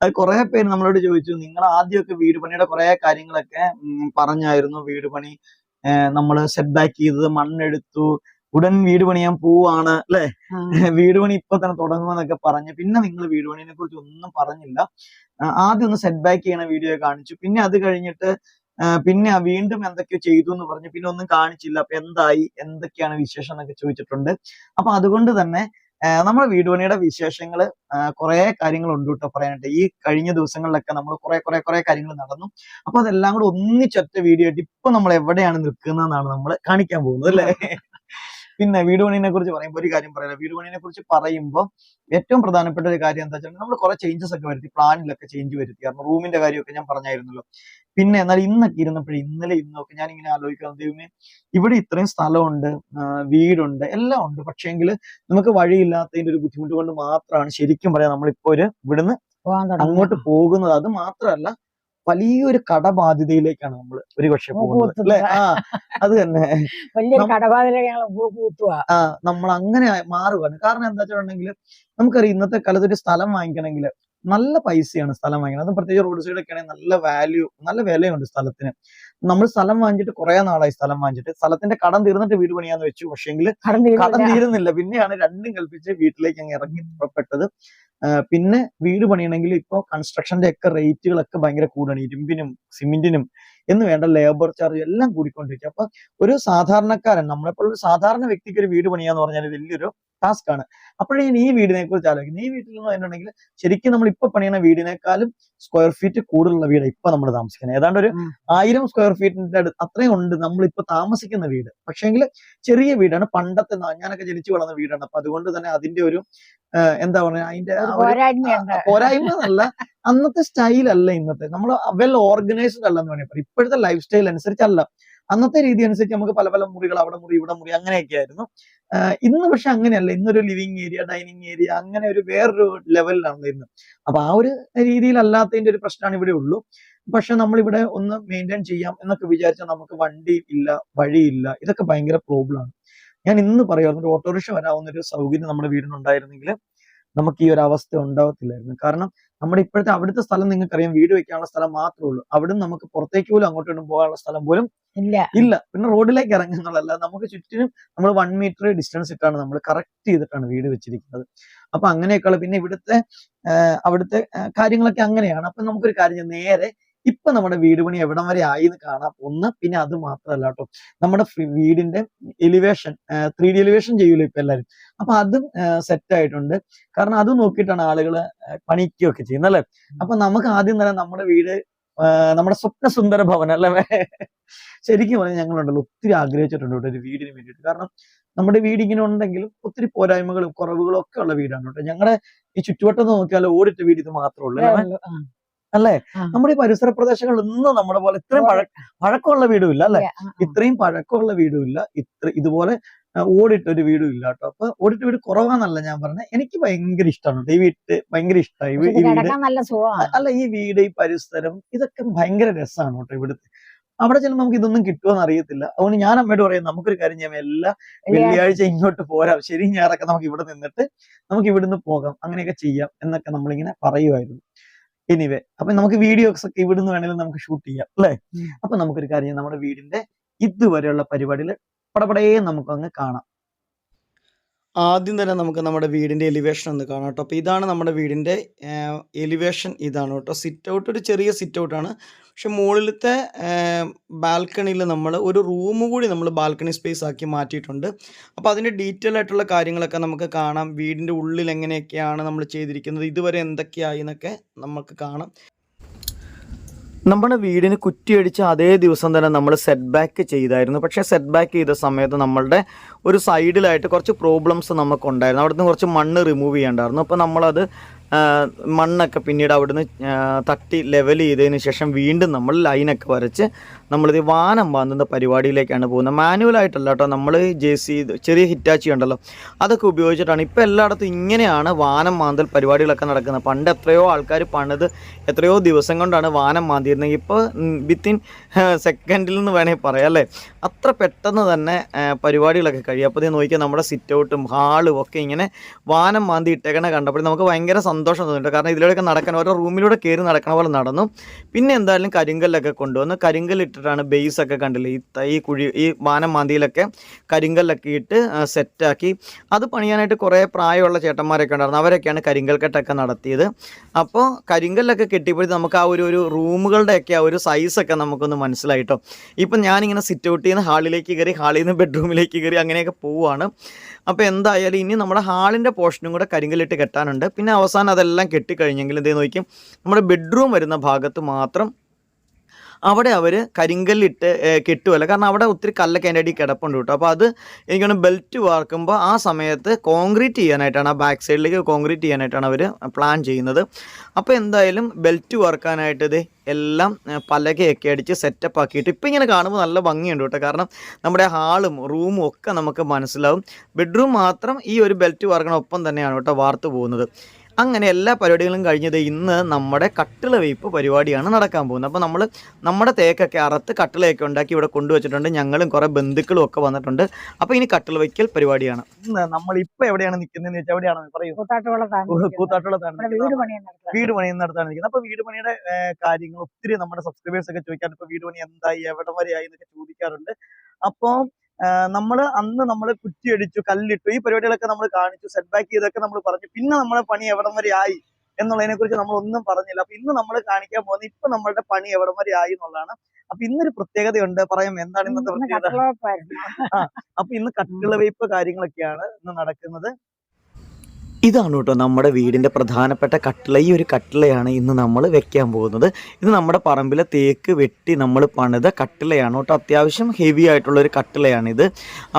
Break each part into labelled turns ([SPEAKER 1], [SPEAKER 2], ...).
[SPEAKER 1] അത് കുറെ പേര് നമ്മളോട് ചോദിച്ചു, നിങ്ങൾ ആദ്യമൊക്കെ വീട് പണിയുടെ കുറെ കാര്യങ്ങളൊക്കെ പറഞ്ഞായിരുന്നു. വീട് പണി നമ്മള് സെറ്റ് ബാക്ക് ചെയ്തത്, മണ്ണെടുത്തു, ഉടൻ വീട് പണിയാൻ പോവാണ് അല്ലെ, വീട് പണി ഇപ്പൊ തന്നെ തുടങ്ങുമെന്നൊക്കെ പറഞ്ഞ്. പിന്നെ നിങ്ങൾ വീട് പണിയെ കുറിച്ച് ഒന്നും പറഞ്ഞില്ല. ആദ്യം ഒന്ന് സെറ്റ് ബാക്ക് ചെയ്യണ വീഡിയോ കാണിച്ചു, പിന്നെ അത് കഴിഞ്ഞിട്ട് പിന്നെ വീണ്ടും എന്തൊക്കെയോ ചെയ്തു എന്ന് പറഞ്ഞു, പിന്നെ ഒന്നും കാണിച്ചില്ല. അപ്പൊ എന്തായി, എന്തൊക്കെയാണ് വിശേഷം എന്നൊക്കെ ചോദിച്ചിട്ടുണ്ട്. അപ്പൊ അതുകൊണ്ട് തന്നെ നമ്മുടെ വീട് പണിയുടെ വിശേഷങ്ങള് കുറെ കാര്യങ്ങൾ ഉണ്ട് കേട്ടോ പറയാനായിട്ട്. ഈ കഴിഞ്ഞ ദിവസങ്ങളിലൊക്കെ നമ്മൾ കുറെ കാര്യങ്ങൾ നടന്നു. അപ്പൊ അതെല്ലാം കൂടെ ഒന്നിച്ചൊറ്റ വീഡിയോ ആയിട്ട് ഇപ്പൊ നമ്മൾ എവിടെയാണ് നിൽക്കുന്നതെന്നാണ് നമ്മൾ കാണിക്കാൻ പോകുന്നത് അല്ലേ. പിന്നെ വീട് പണിയെ കുറിച്ച് പറയുമ്പോൾ ഒരു കാര്യം പറയാം. വീട് പണിയെ കുറിച്ച് പറയുമ്പോൾ ഏറ്റവും പ്രധാനപ്പെട്ട ഒരു കാര്യം എന്താ വെച്ചാൽ നമ്മൾ കുറെ ചേഞ്ചസ് ഒക്കെ വരുത്തി, പ്ലാനിലൊക്കെ ചേഞ്ച് വരുത്തി. കാരണം റൂമിന്റെ കാര്യമൊക്കെ ഞാൻ പറഞ്ഞായിരുന്നല്ലോ. പിന്നെ എന്നാൽ ഇന്നൊക്കെ ഇരുന്നപ്പോഴേ, ഇന്നലെ ഇന്നൊക്കെ ഞാൻ ഇങ്ങനെ ആലോചിക്കണം, ദൈവമേ ഇവിടെ ഇത്രയും സ്ഥലമുണ്ട്, വീടുണ്ട്, എല്ലാം ഉണ്ട്, പക്ഷേങ്കിൽ നമുക്ക് വഴിയില്ലാത്തതിന്റെ ഒരു ബുദ്ധിമുട്ട് കൊണ്ട് മാത്രമാണ് ശരിക്കും പറയാം നമ്മളിപ്പോ ഇവിടുന്ന് അങ്ങോട്ട് പോകുന്നത്. അത് മാത്രമല്ല, വലിയൊരു കടബാധ്യതയിലേക്കാണ് നമ്മൾ ഒരു പക്ഷെ പോകുന്നത് അല്ലെ. അത് തന്നെ നമ്മൾ അങ്ങനെ മാറുകയാണ്. കാരണം എന്താ വെച്ചിട്ടുണ്ടെങ്കിൽ നമുക്കറിയാം ഇന്നത്തെ കാലത്ത് ഒരു സ്ഥലം വാങ്ങിക്കണമെങ്കിൽ നല്ല പൈസയാണ് സ്ഥലം വാങ്ങിക്കണം. അത് പ്രത്യേകിച്ച് റോഡ് സൈഡൊക്കെ ആണെങ്കിൽ നല്ല വിലയുണ്ട് സ്ഥലത്തിന്. നമ്മൾ സ്ഥലം വാങ്ങിച്ചിട്ട് കുറെ നാളായി സ്ഥലം വാങ്ങിച്ചിട്ട്, സ്ഥലത്തിന്റെ കടം തീർന്നിട്ട് വീട് പണിയാന്ന് വെച്ചു, പക്ഷെങ്കിൽ കടം തീരുന്നില്ല. പിന്നെയാണ് രണ്ടും കൽപ്പിച്ച് വീട്ടിലേക്ക് അങ്ങ് ഇറങ്ങി പുറപ്പെട്ടത്. പിന്നെ വീട് പണിയണമെങ്കിൽ ഇപ്പൊ കൺസ്ട്രക്ഷന്റെ ഒക്കെ റേറ്റുകളൊക്കെ ഭയങ്കര കൂടാണ്. ഇരുമ്പിനും സിമെന്റിനും എന്ന് വേണ്ട ലേബർ ചാർജ് എല്ലാം കൂടിക്കൊണ്ടിരിക്കും. അപ്പൊ ഒരു സാധാരണക്കാരൻ, നമ്മളെപ്പോലൊരു സാധാരണ വ്യക്തിക്ക് ഒരു വീട് പണിയാന്ന് പറഞ്ഞാൽ വലിയൊരു ടാസ്ക് ആണ്. അപ്പോഴേ ഈ വീടിനെ കുറിച്ച് ആലോചിക്കുന്നത്. ഈ വീട്ടിൽ എന്ന് പറഞ്ഞിട്ടുണ്ടെങ്കിൽ ശരിക്കും നമ്മൾ ഇപ്പൊ പണിയുന്ന വീടിനേക്കാളും സ്ക്വയർ ഫീറ്റ് കൂടുതലുള്ള വീട് ഇപ്പൊ നമ്മൾ താമസിക്കുന്നത്. ഏതാണ്ട് ഒരു 1000 സ്ക്വയർ ഫീറ്റിന്റെ അടുത്ത് അത്രയും ഉണ്ട് നമ്മളിപ്പോ താമസിക്കുന്ന വീട്. പക്ഷേങ്കിൽ ചെറിയ വീടാണ്, പണ്ടത്തെ ഞാനൊക്കെ ജനിച്ചു വളർന്ന വീടാണ്. അപ്പൊ അതുകൊണ്ട് തന്നെ അതിന്റെ ഒരു എന്താ പറയുക, അതിന്റെ പോരായ്മ എന്നല്ല, അന്നത്തെ സ്റ്റൈൽ അല്ല ഇന്നത്തെ. നമ്മൾ വെൽ ഓർഗനൈസ്ഡ് അല്ലെന്ന് വേണമെങ്കിൽ പറയാം. ഇപ്പോഴത്തെ ലൈഫ് സ്റ്റൈൽ അനുസരിച്ചല്ല, അന്നത്തെ രീതി അനുസരിച്ച് നമുക്ക് പല പല മുറികൾ, അവിടെ മുറി ഇവിടെ മുറി അങ്ങനെയൊക്കെ ആയിരുന്നു. ഇന്ന് പക്ഷെ അങ്ങനെയല്ല. ഇന്നൊരു ലിവിങ് ഏരിയ, ഡൈനിങ് ഏരിയ, അങ്ങനെ ഒരു വേറൊരു ലെവലിലാണ് ഇന്ന്. അപ്പൊ ആ ഒരു രീതിയിലല്ലാത്തതിന്റെ ഒരു പ്രശ്നമാണ് ഇവിടെ ഉള്ളൂ. പക്ഷെ നമ്മളിവിടെ ഒന്ന് മെയിൻറ്റെയിൻ ചെയ്യാം എന്നൊക്കെ വിചാരിച്ചാൽ നമുക്ക് വണ്ടി ഇല്ല, വഴിയില്ല, ഇതൊക്കെ ഭയങ്കര പ്രോബ്ലം ആണ്. ഞാൻ ഇന്ന് പറയാറുണ്ട്, ഒരു ഓട്ടോറിക്ഷ വരാവുന്ന ഒരു സൗകര്യം നമ്മുടെ വീടിനുണ്ടായിരുന്നെങ്കിൽ നമുക്ക് ഈ ഒരു അവസ്ഥ ഉണ്ടാവത്തില്ലായിരുന്നു. കാരണം നമ്മുടെ ഇപ്പോഴത്തെ അവിടുത്തെ സ്ഥലം നിങ്ങൾക്കറിയാം, വീട് വെക്കാനുള്ള സ്ഥലം മാത്രമേ ഉള്ളൂ. അവിടെ നമുക്ക് പുറത്തേക്ക് പോലും അങ്ങോട്ടും പോകാനുള്ള സ്ഥലം പോലും ഇല്ല. പിന്നെ റോഡിലേക്ക് ഇറങ്ങുന്നതല്ല, നമുക്ക് ചുറ്റിനും നമ്മൾ 1 മീറ്റർ ഡിസ്റ്റൻസ് ഇട്ടാണ് നമ്മൾ കറക്റ്റ് ചെയ്തിട്ടാണ് വീട് വെച്ചിരിക്കുന്നത്. അപ്പൊ അങ്ങനെയൊക്കെയുള്ള പിന്നെ അവിടുത്തെ കാര്യങ്ങളൊക്കെ അങ്ങനെയാണ്. അപ്പൊ നമുക്കൊരു കാര്യം, നേരെ ഇപ്പൊ നമ്മുടെ വീട് പണി എവിടം വരെ ആയി എന്ന് കാണാം ഒന്ന്. പിന്നെ അത് മാത്രമല്ല കേട്ടോ, നമ്മുടെ വീടിന്റെ എലിവേഷൻ 3D എലിവേഷൻ ചെയ്യൂലോ ഇപ്പൊ എല്ലാവരും. അപ്പൊ അതും സെറ്റ് ആയിട്ടുണ്ട്. കാരണം അത് നോക്കിയിട്ടാണ് ആളുകൾ പണിക്കുകയൊക്കെ ചെയ്യുന്നത് അല്ലെ. അപ്പൊ നമുക്ക് ആദ്യം തന്നെ നമ്മുടെ വീട് നമ്മുടെ സ്വപ്ന സുന്ദര ഭവൻ അല്ലെ. ശരിക്കും പറഞ്ഞാൽ ഞങ്ങളുണ്ടല്ലോ ഒത്തിരി ആഗ്രഹിച്ചിട്ടുണ്ട് കേട്ടോ ഒരു വീടിന് വേണ്ടിയിട്ട്. കാരണം നമ്മുടെ വീട് ഇങ്ങനെ ഉണ്ടെങ്കിലും ഒത്തിരി പോരായ്മകളും കുറവുകളും ഒക്കെ ഉള്ള വീടാണ് കേട്ടോ. ഞങ്ങളുടെ ഈ ചുറ്റുവട്ടം നോക്കിയാൽ ഓടിട്ട വീട് ഇത് മാത്രമേ ഉള്ളൂ അല്ലേ. നമ്മുടെ ഈ പരിസര പ്രദേശങ്ങളിലൊന്നും നമ്മുടെ പോലെ ഇത്രയും പഴക്കമുള്ള വീടും ഇല്ല അല്ലെ. ഇത്രയും പഴക്കമുള്ള വീടും ഇല്ല, ഇതുപോലെ ഓടിട്ടൊരു വീടും ഇല്ല കേട്ടോ. അപ്പൊ ഓടിട്ട വീട് കുറവാന്നല്ല ഞാൻ പറഞ്ഞത്, എനിക്ക് ഭയങ്കര ഇഷ്ടമാണ് ഈ വീട്ട്, ഭയങ്കര ഇഷ്ടമായി ഈ വീട് അല്ല. ഈ വീട്, ഈ പരിസരം, ഇതൊക്കെ ഭയങ്കര രസമാണ് കേട്ടോ ഇവിടുത്തെ. അവിടെ ചെല്ലുമ്പോൾ നമുക്ക് ഇതൊന്നും കിട്ടുമെന്ന് അറിയത്തില്ല. അതുകൊണ്ട് ഞാൻ അമ്മയോട് പറയാം, നമുക്കൊരു കാര്യം ചെയ്യാം, എല്ലാ വെള്ളിയാഴ്ച ഇങ്ങോട്ട് പോരാം, ശരി ഞായറൊക്കെ നമുക്ക് ഇവിടെ നിന്നിട്ട് നമുക്ക് ഇവിടുന്ന് പോകാം, അങ്ങനെയൊക്കെ ചെയ്യാം എന്നൊക്കെ നമ്മളിങ്ങനെ പറയുമായിരുന്നു. എനിവേ, അപ്പൊ നമുക്ക് വീഡിയോസ് ഒക്കെ ഇവിടുന്ന് വേണമെങ്കിലും നമുക്ക് ഷൂട്ട് ചെയ്യാം അല്ലെ. അപ്പൊ നമുക്കൊരു കാര്യം, നമ്മുടെ വീടിന്റെ ഇതുവരെയുള്ള പരിപാടിയിൽ പടപടയെ നമുക്ക് അങ്ങ് കാണാം. ആദ്യം തന്നെ നമുക്ക് നമ്മുടെ വീടിന്റെ എലിവേഷൻ ഒന്ന് കാണാം കേട്ടോ. അപ്പോൾ ഇതാണ് നമ്മുടെ വീടിന്റെ എലിവേഷൻ, ഇതാണ് കേട്ടോ. സിറ്റ് ഔട്ട് ഒരു ചെറിയ സിറ്റ് ഔട്ടാണ്, പക്ഷെ മുകളിലത്തെ ബാൽക്കണിയിൽ നമ്മൾ ഒരു റൂം കൂടി നമ്മൾ ബാൽക്കണി സ്പേസ് ആക്കി മാറ്റിയിട്ടുണ്ട്. അപ്പോൾ അതിൻ്റെ ഡീറ്റെയിൽ ആയിട്ടുള്ള കാര്യങ്ങളൊക്കെ നമുക്ക് കാണാം. വീടിൻ്റെ ഉള്ളിൽ എങ്ങനെയൊക്കെയാണ് നമ്മൾ ചെയ്തിരിക്കുന്നത്, ഇതുവരെ എന്തൊക്കെയായി എന്നൊക്കെ നമുക്ക് കാണാം. നമ്മുടെ വീടിന് കുറ്റിയടിച്ച അതേ ദിവസം തന്നെ നമ്മൾ സെറ്റ് ബാക്ക് ചെയ്തായിരുന്നു. പക്ഷേ സെറ്റ് ബാക്ക് ചെയ്ത സമയത്ത് നമ്മളുടെ ഒരു സൈഡിലായിട്ട് കുറച്ച് പ്രോബ്ലംസ് നമുക്കുണ്ടായിരുന്നു. അവിടുന്ന് കുറച്ച് മണ്ണ് റിമൂവ് ചെയ്യേണ്ടായിരുന്നു. അപ്പോൾ നമ്മളത് മണ്ണൊക്കെ പിന്നീട് അവിടുന്ന് തട്ടി ലെവൽ ചെയ്തതിന് ശേഷം വീണ്ടും നമ്മൾ ലൈനൊക്കെ വരച്ച് നമ്മളിത് വാനം മാന്തുന്ന പരിപാടിയിലേക്കാണ് പോകുന്നത്. മാനുവലായിട്ടല്ല കേട്ടോ, നമ്മൾ ചെറിയ ഹിറ്റാച്ചി ഉണ്ടല്ലോ അതൊക്കെ ഉപയോഗിച്ചിട്ടാണ്. ഇപ്പോൾ എല്ലായിടത്തും ഇങ്ങനെയാണ് വാനം മാന്തൽ പരിപാടികളൊക്കെ നടക്കുന്നത്. പണ്ട് എത്രയോ ആൾക്കാർ പണിത് എത്രയോ ദിവസം കൊണ്ടാണ് വാനം മാന്തിയിരുന്നത്. ഇപ്പോൾ വിത്തിൻ സെക്കൻഡിൽ നിന്ന് വേണമെങ്കിൽ പറയാം അല്ലേ, അത്ര പെട്ടെന്ന് തന്നെ പരിപാടികളൊക്കെ കഴിയും. അപ്പോൾ ഇത് നോക്കിയാൽ നമ്മുടെ സിറ്റ് ഔട്ടും ഹാളും ഒക്കെ ഇങ്ങനെ വാനം മാന്തി ഇട്ടേക്കണ കണ്ടപ്പോൾ നമുക്ക് ഭയങ്കര സന്തോഷം തോന്നിയിട്ടുണ്ട്. കാരണം ഇതിലൂടെയൊക്കെ നടക്കാൻ ഓരോ റൂമിലൂടെ കയറി നടക്കണ പോലെ നടന്നു. പിന്നെ എന്തായാലും കരിങ്കല്ലൊക്കെ കൊണ്ടുവന്ന് കരിങ്കല്ലിട്ടിട്ടാണ് ബേസൊക്കെ കണ്ടില്ലേ, ഈ വാനം മാന്തിയിലൊക്കെ കരിങ്കല്ലൊക്കെ ഇട്ട് സെറ്റാക്കി. അത് പണിയാനായിട്ട് കുറേ പ്രായമുള്ള ചേട്ടന്മാരൊക്കെ ഉണ്ടായിരുന്നു. അവരൊക്കെയാണ് കരിങ്കൽ കെട്ടൊക്കെ നടത്തിയത്. അപ്പോൾ കരിങ്കല്ലൊക്കെ കെട്ടിയപ്പോഴത്തേക്ക് നമുക്ക് ആ ഒരു റൂമുകളുടെയൊക്കെ ആ ഒരു സൈസൊക്കെ നമുക്കൊന്ന് മനസ്സിലായിട്ടോ. ഇപ്പം ഞാനിങ്ങനെ സിറ്റ് ഔട്ടിൽ നിന്ന് ഹാളിലേക്ക് കയറി, ഹാളിൽ നിന്ന് ബെഡ്റൂമിലേക്ക് കയറി അങ്ങനെയൊക്കെ പോവുകയാണ്. അപ്പോൾ എന്തായാലും ഇനി നമ്മുടെ ഹാളിൻ്റെ പോർഷനും കൂടെ കരിങ്കല്ലിട്ട് കെട്ടാനുണ്ട്. പിന്നെ അവസാനം അതെല്ലാം കെട്ടിക്കഴിഞ്ഞെങ്കിൽ എന്തേ നോക്കിയും നമ്മുടെ ബെഡ്റൂം വരുന്ന ഭാഗത്ത് മാത്രം അവിടെ അവർ കരിങ്കല്ലിട്ട് കെട്ടുമല്ല. കാരണം അവിടെ ഒത്തിരി കല്ലൊക്കെ അതിൻ്റെ അടിയിൽ കിടപ്പുണ്ട് കേട്ടോ. അപ്പോൾ അത് എനിക്കാണ് ബെൽറ്റ് വാർക്കുമ്പോൾ ആ സമയത്ത് കോൺക്രീറ്റ് ചെയ്യാനായിട്ടാണ്, ആ ബാക്ക് സൈഡിലേക്ക് കോൺക്രീറ്റ് ചെയ്യാനായിട്ടാണ് അവർ പ്ലാൻ ചെയ്യുന്നത്. അപ്പോൾ എന്തായാലും ബെൽറ്റ് വാർക്കാനായിട്ട് ഇത് എല്ലാം പലകയൊക്കെ അടിച്ച് സെറ്റപ്പ് ആക്കിയിട്ട് ഇപ്പം ഇങ്ങനെ കാണുമ്പോൾ നല്ല ഭംഗിയുണ്ട് കേട്ടോ. കാരണം നമ്മുടെ ഹാളും റൂമും ഒക്കെ നമുക്ക് മനസ്സിലാവും. ബെഡ്റൂം മാത്രം ഈ ഒരു ബെൽറ്റ് വാർക്കണൊപ്പം തന്നെയാണ് കേട്ടോ വാർത്ത് പോകുന്നത്. അങ്ങനെ എല്ലാ പരിപാടികളും കഴിഞ്ഞത് ഇന്ന് നമ്മുടെ കട്ടിള വെയ്പ്പ് പരിപാടിയാണ് നടക്കാൻ പോകുന്നത്. അപ്പോൾ നമ്മുടെ തേക്കൊക്കെ അറുത്ത് കട്ടിളയൊക്കെ ഉണ്ടാക്കി ഇവിടെ കൊണ്ടുവച്ചിട്ടുണ്ട്. ഞങ്ങളും കുറേ ബന്ധുക്കളും ഒക്കെ വന്നിട്ടുണ്ട്. അപ്പോൾ ഇനി കട്ടിള വയ്ക്കൽ പരിപാടിയാണ്. നമ്മളിപ്പോൾ എവിടെയാണ് നിൽക്കുന്നതെന്ന് വെച്ചാൽ എവിടെയാണ് പറയൂ? കൂത്താട്ടുകുളത്താണ് വീട് പണിയുന്നിടത്താണ് നിൽക്കുന്നത്. അപ്പോൾ വീട് പണിയുടെ കാര്യങ്ങൾ ഒത്തിരി നമ്മുടെ സബ്സ്ക്രൈബേഴ്സ് ഒക്കെ ചോദിക്കാറുണ്ട്. ഇപ്പോൾ വീട് പണി എന്തായി, എവിടം വരെയായി എന്നൊക്കെ ചോദിക്കാറുണ്ട്. അപ്പോൾ നമ്മൾ കുറ്റിയടിച്ചു, കല്ലിട്ടു, ഈ പരിപാടികളൊക്കെ നമ്മൾ കാണിച്ചു, സെറ്റ് ബാക്ക് ചെയ്തൊക്കെ നമ്മൾ പറഞ്ഞു. പിന്നെ നമ്മുടെ പണി എവിടം വരെ ആയി എന്നുള്ളതിനെ കുറിച്ച് നമ്മൾ ഒന്നും പറഞ്ഞില്ല. അപ്പൊ ഇന്ന് നമ്മൾ കാണിക്കാൻ പോകുന്നത് ഇപ്പൊ നമ്മളുടെ പണി എവിടം വരെ ആയി എന്നുള്ളതാണ്. അപ്പൊ ഇന്നൊരു പ്രത്യേകതയുണ്ട്, പറയാം എന്താണ് ഇന്നത്തെ പ്രത്യേകത. അപ്പൊ ഇന്ന് കട്ടിള വെയ്പ്പ് കാര്യങ്ങളൊക്കെയാണ് ഇന്ന് നടക്കുന്നത്. ഇതാണ് കേട്ടോ നമ്മുടെ വീടിൻ്റെ പ്രധാനപ്പെട്ട കട്ടിള. ഈ ഒരു കട്ടിളയാണ് ഇന്ന് നമ്മൾ വെക്കാൻ പോകുന്നത്. ഇത് നമ്മുടെ പറമ്പിലെ തേക്ക് വെട്ടി നമ്മൾ പണിത കട്ടിളയാണ് കേട്ടോ. അത്യാവശ്യം ഹെവി ആയിട്ടുള്ളൊരു കട്ടിളയാണിത്.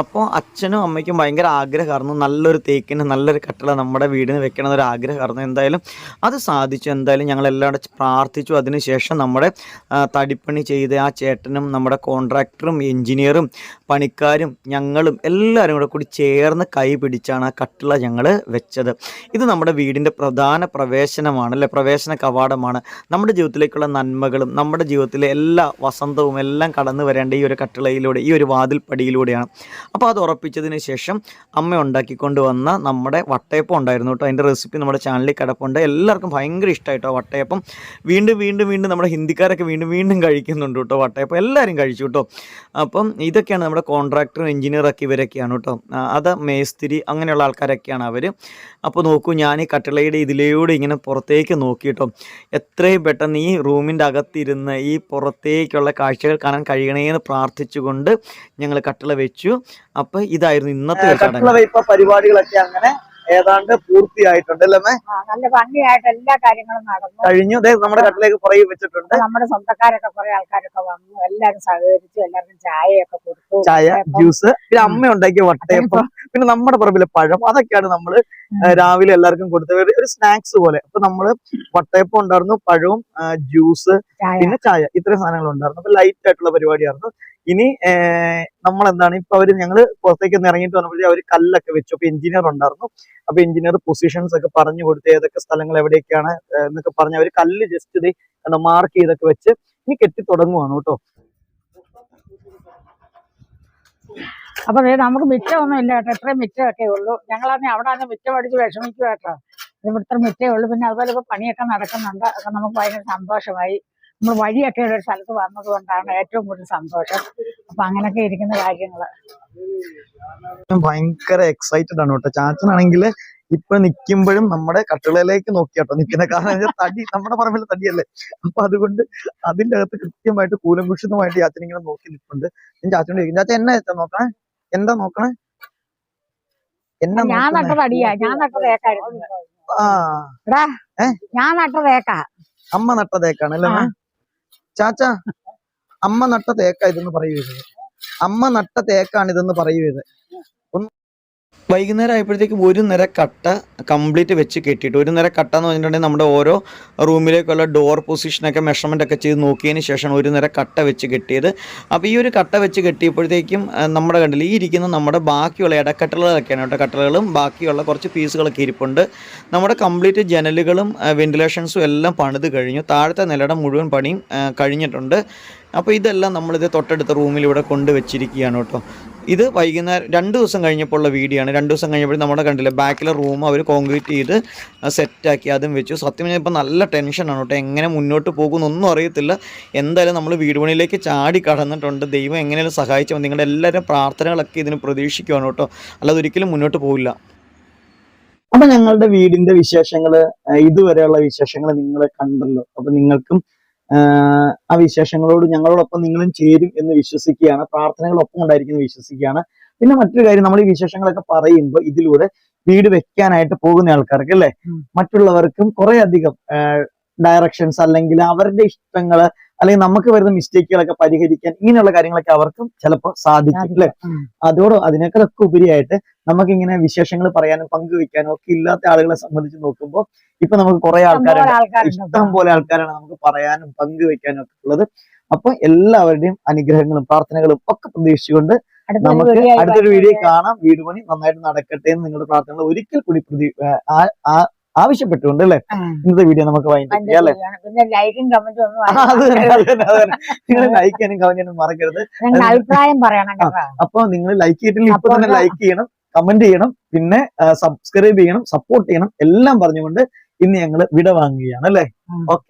[SPEAKER 1] അപ്പോൾ അച്ഛനും അമ്മയ്ക്കും ഭയങ്കര ആഗ്രഹമായിരുന്നു നല്ലൊരു തേക്കിന് നല്ലൊരു കട്ടിള നമ്മുടെ വീടിന് വെക്കണമെന്നൊരു ആഗ്രഹമായിരുന്നു. എന്തായാലും അത് സാധിച്ചു. എന്തായാലും ഞങ്ങളെല്ലാവരും പ്രാർത്ഥിച്ചു. അതിനുശേഷം നമ്മുടെ തടിപ്പണി ചെയ്ത ആ ചേട്ടനും നമ്മുടെ കോൺട്രാക്ടറും എൻജിനീയറും പണിക്കാരും ഞങ്ങളും എല്ലാവരും കൂടി ചേർന്ന് കൈ പിടിച്ചാണ് ആ കട്ടിള ഞങ്ങൾ വെച്ചത്. ഇത് നമ്മുടെ വീടിൻ്റെ പ്രധാന പ്രവേശനമാണ് അല്ലേ, പ്രവേശന കവാടമാണ്. നമ്മുടെ ജീവിതത്തിലേക്കുള്ള നന്മകളും നമ്മുടെ ജീവിതത്തിലെ എല്ലാ വസന്തവും എല്ലാം കടന്നു വരേണ്ട ഈ ഒരു കട്ടിളയിലൂടെ, ഈ ഒരു വാതിൽപ്പടിയിലൂടെയാണ്. അപ്പോൾ അത് ഉറപ്പിച്ചതിന് ശേഷം അമ്മ ഉണ്ടാക്കിക്കൊണ്ട് വന്ന നമ്മുടെ വട്ടയപ്പം ഉണ്ടായിരുന്നു കേട്ടോ. അതിൻ്റെ റെസിപ്പി നമ്മുടെ ചാനലിൽ കിടപ്പുണ്ട്. എല്ലാവർക്കും ഭയങ്കര ഇഷ്ടമായിട്ടോ വട്ടയപ്പം. വീണ്ടും നമ്മുടെ ഹിന്ദിക്കാരൊക്കെ വീണ്ടും കഴിക്കുന്നുണ്ട് കേട്ടോ വട്ടയപ്പം. എല്ലാവരും കഴിച്ചു കേട്ടോ. അപ്പം ഇതൊക്കെയാണ് നമ്മുടെ കോൺട്രാക്ടറും എൻജിനീയറൊക്കെ ഇവരൊക്കെയാണ് കേട്ടോ. അത് മേസ്തിരി അങ്ങനെയുള്ള ആൾക്കാരൊക്കെയാണ് അവർ. അപ്പോൾ നോക്കൂ, ഞാൻ ഈ കട്ടിളയുടെ ഇതിലൂടെ ഇങ്ങനെ പുറത്തേക്ക് നോക്കിയിട്ടോ, എത്രയും പെട്ടെന്ന് ഈ റൂമിൻ്റെ അകത്തിരുന്ന് ഈ പുറത്തേക്കുള്ള കാഴ്ചകൾ കാണാൻ കഴിയണേന്ന് പ്രാർത്ഥിച്ചുകൊണ്ട് ഞങ്ങൾ കട്ടിള വെച്ചു. അപ്പോൾ ഇതായിരുന്നു ഇന്നത്തെ പരിപാടികളൊക്കെ അങ്ങനെ ഏതാണ്ട് പൂർത്തിയായിട്ടുണ്ട് അല്ലേ?
[SPEAKER 2] നല്ല ഭംഗിയായിട്ട് എല്ലാ കാര്യങ്ങളും നടന്നു
[SPEAKER 1] കഴിഞ്ഞു. നമ്മുടെ കട്ടിലേക്ക് പുറകെ വെച്ചിട്ടുണ്ട്.
[SPEAKER 2] നമ്മുടെ സ്വന്തക്കാരൊക്കെ കുറെ ആൾക്കാരൊക്കെ വന്നു, എല്ലാരും സഹകരിച്ചു, എല്ലാവർക്കും ചായയൊക്കെ കൊടുത്തു.
[SPEAKER 1] ചായ, ജ്യൂസ്, പിന്നെ അമ്മ ഉണ്ടാക്കിയ വട്ടയപ്പം, പിന്നെ നമ്മുടെ പറമ്പിലെ പഴം, അതൊക്കെയാണ് നമ്മള് രാവിലെ എല്ലാവർക്കും കൊടുത്തത്, ഒരു സ്നാക്സ് പോലെ. അപ്പൊ നമ്മള് വട്ടയപ്പം ഉണ്ടായിരുന്നു, പഴവും ജ്യൂസ്, പിന്നെ ചായ, ഇത്രയും സാധനങ്ങൾ ഉണ്ടായിരുന്നു. അപ്പൊ ലൈറ്റ് ആയിട്ടുള്ള പരിപാടിയായിരുന്നു. ഇനി നമ്മൾ എന്താണ് ഇപ്പൊ ഞങ്ങള് പുറത്തേക്ക് ഇറങ്ങിയിട്ട് വന്നപ്പോഴത്തേക്ക് അവര് കല്ലൊക്കെ വെച്ചു. അപ്പൊ എഞ്ചിനീയർ ഉണ്ടായിരുന്നു. അപ്പൊ എഞ്ചിനീയർ പൊസിഷൻസ് ഒക്കെ പറഞ്ഞു കൊടുത്ത് ഏതൊക്കെ സ്ഥലങ്ങൾ എവിടെയൊക്കെയാണ് എന്നൊക്കെ പറഞ്ഞ് അവര് കല്ല് ജസ്റ്റ് ഇത് മാർക്ക് ചെയ്തൊക്കെ വെച്ച് ഇനി കെട്ടി തുടങ്ങുവാണ് കേട്ടോ.
[SPEAKER 2] അപ്പൊ നമുക്ക് മിറ്റമൊന്നും ഇല്ല കേട്ടോ, ഇത്രയും മിറ്റമൊക്കെ ഉള്ളൂ. ഞങ്ങളാണെങ്കിൽ അവിടെ മിറ്റം അടിച്ച് വിഷമിക്കുക കേട്ടോ. ഇവിടുത്തെ മിറ്റേ ഉള്ളൂ. പിന്നെ അതുപോലെ ഇപ്പൊ പണിയൊക്കെ നടക്കുന്നുണ്ട്. അപ്പൊ നമുക്ക് ഭയങ്കര സന്തോഷമായി. നമ്മൾ വഴിയൊക്കെ ഒരു സ്ഥലത്ത് വന്നത് കൊണ്ടാണ് ഏറ്റവും കൂടുതൽ സന്തോഷം. അപ്പൊ അങ്ങനെയൊക്കെ ഇരിക്കുന്ന കാര്യങ്ങള്
[SPEAKER 1] ഭയങ്കര എക്സൈറ്റഡ് ആണ് കേട്ടോ. ചാച്ചനാണെങ്കിൽ ഇപ്പൊ നിൽക്കുമ്പോഴും നമ്മുടെ കട്ടിളയിലേക്ക് നോക്കിയാട്ടോ നിൽക്കുന്ന. കാരണം തടി, നമ്മുടെ പറമ്പിലെ തടിയല്ലേ. അപ്പൊ അതുകൊണ്ട് അതിന്റെ അകത്ത് കൃത്യമായിട്ട് കൂലംകുഷിതമായിട്ട് ചാച്ചൻ ഇങ്ങനെ നോക്കി നിൽപ്പുണ്ട്. ഞാൻ ചാച്ചനോട് ചോദിക്കും, ചാച്ച എന്നാ ചാച്ച നോക്കണേ, എന്താ നോക്കണേ?
[SPEAKER 2] ഞാൻ നട്ടതടിയാ, ഞാൻ നട്ടതേക്കായിരുന്നു. ഞാൻ നട്ടതേക്കാ,
[SPEAKER 1] അമ്മ നട്ട തേക്കാണ് അല്ലേ ചാച്ച? അമ്മ നട്ട തേക്ക ഇതെന്ന് പറയൂ. അമ്മ നട്ട തേക്കാണ് ഇതെന്ന് പറയൂ. വൈകുന്നേരം ആയപ്പോഴത്തേക്കും ഒരു നിര കട്ട കംപ്ലീറ്റ് വെച്ച് കെട്ടിയിട്ട്, ഒരു നിര കട്ട എന്ന് പറഞ്ഞിട്ടുണ്ടെങ്കിൽ നമ്മുടെ ഓരോ റൂമിലേക്കുള്ള ഡോർ പൊസിഷനൊക്കെ മെഷർമെൻ്റ് ഒക്കെ ചെയ്ത് നോക്കിയതിന് ശേഷമാണ് ഒരു നിര കട്ട വെച്ച് കെട്ടിയത്. അപ്പോൾ ഈ ഒരു കട്ട വെച്ച് കെട്ടിയപ്പോഴത്തേക്കും നമ്മുടെ കണ്ടില്ല, ഈ ഇരിക്കുന്ന നമ്മുടെ ബാക്കിയുള്ള ഇടക്കട്ടലുകളൊക്കെയാണ് കേട്ടോ, കട്ടലുകളും ബാക്കിയുള്ള കുറച്ച് പീസുകളൊക്കെ ഇരിപ്പുണ്ട്. നമ്മുടെ കംപ്ലീറ്റ് ജനലുകളും വെന്റിലേഷൻസും എല്ലാം പണിത് കഴിഞ്ഞു. താഴത്തെ നിലയുടെ മുഴുവൻ പണിയും കഴിഞ്ഞിട്ടുണ്ട്. അപ്പോൾ ഇതെല്ലാം നമ്മളിത് തൊട്ടടുത്ത റൂമിൽ ഇവിടെ കൊണ്ടുവച്ചിരിക്കുകയാണ് കേട്ടോ. ഇത് വൈകുന്നേരം 2 ദിവസം കഴിഞ്ഞപ്പോൾ ഉള്ള വീഡിയോ ആണ്. 2 ദിവസം കഴിഞ്ഞപ്പോൾ നമ്മുടെ കണ്ടില്ല ബാക്കിലെ റൂം അവർ കോൺക്രീറ്റ് ചെയ്ത് സെറ്റാക്കി അതും വെച്ചു. സത്യം പറഞ്ഞാൽ ഇപ്പോൾ നല്ല ടെൻഷനാണ് കേട്ടോ, എങ്ങനെ മുന്നോട്ട് പോകുമെന്നൊന്നും അറിയത്തില്ല. എന്തായാലും നമ്മൾ വീട് പണിയിലേക്ക് ചാടി കടന്നിട്ടുണ്ട്. ദൈവം എങ്ങനെയാലും സഹായിച്ചാൽ മതി. നിങ്ങളുടെ എല്ലാവരും പ്രാർത്ഥനകളൊക്കെ ഇതിന് പ്രതീക്ഷിക്കുകയാണ് കേട്ടോ, അല്ലാതെ ഒരിക്കലും മുന്നോട്ട് പോകില്ല. അപ്പൊ ഞങ്ങളുടെ വീടിന്റെ വിശേഷങ്ങള്, ഇതുവരെയുള്ള വിശേഷങ്ങൾ നിങ്ങൾ കണ്ടല്ലോ. അപ്പൊ നിങ്ങൾക്കും ആ വിശേഷങ്ങളോട് ഞങ്ങളോടൊപ്പം നിങ്ങളും ചേരും എന്ന് വിശ്വസിക്കുകയാണ്. പ്രാർത്ഥനകളൊപ്പം ഉണ്ടായിരിക്കും എന്ന് വിശ്വസിക്കുകയാണ്. പിന്നെ മറ്റൊരു കാര്യം, നമ്മൾ ഈ വിശേഷങ്ങളൊക്കെ പറയുമ്പോൾ ഇതിലൂടെ വീട് വെക്കാനായിട്ട് പോകുന്ന ആൾക്കാർക്ക് അല്ലെ, മറ്റുള്ളവർക്കും കുറെ അധികം ഡയറക്ഷൻസ് അല്ലെങ്കിൽ അവരുടെ ഇഷ്ടങ്ങള് അല്ലെങ്കിൽ നമുക്ക് വരുന്ന മിസ്റ്റേക്കുകളൊക്കെ പരിഹരിക്കാൻ ഇങ്ങനെയുള്ള കാര്യങ്ങളൊക്കെ അവർക്കും ചിലപ്പോൾ സാധിക്കും അല്ലെ. അതിനേക്കാളൊക്കെ ഉപരിയായിട്ട് നമുക്കിങ്ങനെ വിശേഷങ്ങൾ പറയാനും പങ്കുവെക്കാനും ഒക്കെ ഇല്ലാത്ത ആളുകളെ സംബന്ധിച്ച് നോക്കുമ്പോൾ ഇപ്പൊ നമുക്ക് കുറെ ആൾക്കാരുണ്ട്, ഇഷ്ടം പോലെ ആൾക്കാരാണ് നമുക്ക് പറയാനും പങ്കുവെക്കാനും ഒക്കെ ഉള്ളത്. അപ്പൊ എല്ലാവരുടെയും അനുഗ്രഹങ്ങളും പ്രാർത്ഥനകളും ഒക്കെ പ്രതീക്ഷിച്ചുകൊണ്ട് നമുക്ക് അടുത്തൊരു വീഡിയോ കാണാം. വീട് പണി നന്നായിട്ട് നടക്കട്ടെ എന്ന് നിങ്ങളുടെ പ്രാർത്ഥനകൾ ഒരിക്കൽ കൂടി ആവശ്യപ്പെട്ടുകൊണ്ട് അല്ലെ ഇന്നത്തെ വീഡിയോ നമുക്ക് വൈൻഡപ്പ് ചെയ്യാം അല്ലെ.
[SPEAKER 2] പിന്നെ ലൈക്കും കമന്റും ഒന്നും
[SPEAKER 1] നിങ്ങൾ ലൈക്ക് ചെയ്യാനും കമന്റ് ചെയ്യാനും മറക്കരുത്.
[SPEAKER 2] അഭിപ്രായം പറയണം.
[SPEAKER 1] അപ്പൊ നിങ്ങൾ ലൈക്ക് ചെയ്തിട്ടില്ല, ഇപ്പൊ തന്നെ ലൈക്ക് ചെയ്യണം, കമന്റ് ചെയ്യണം, പിന്നെ സബ്സ്ക്രൈബ് ചെയ്യണം, സപ്പോർട്ട് ചെയ്യണം എല്ലാം പറഞ്ഞുകൊണ്ട് ഇന്ന് ഞങ്ങൾ വിട വാങ്ങുകയാണ് അല്ലെ. ഓക്കെ.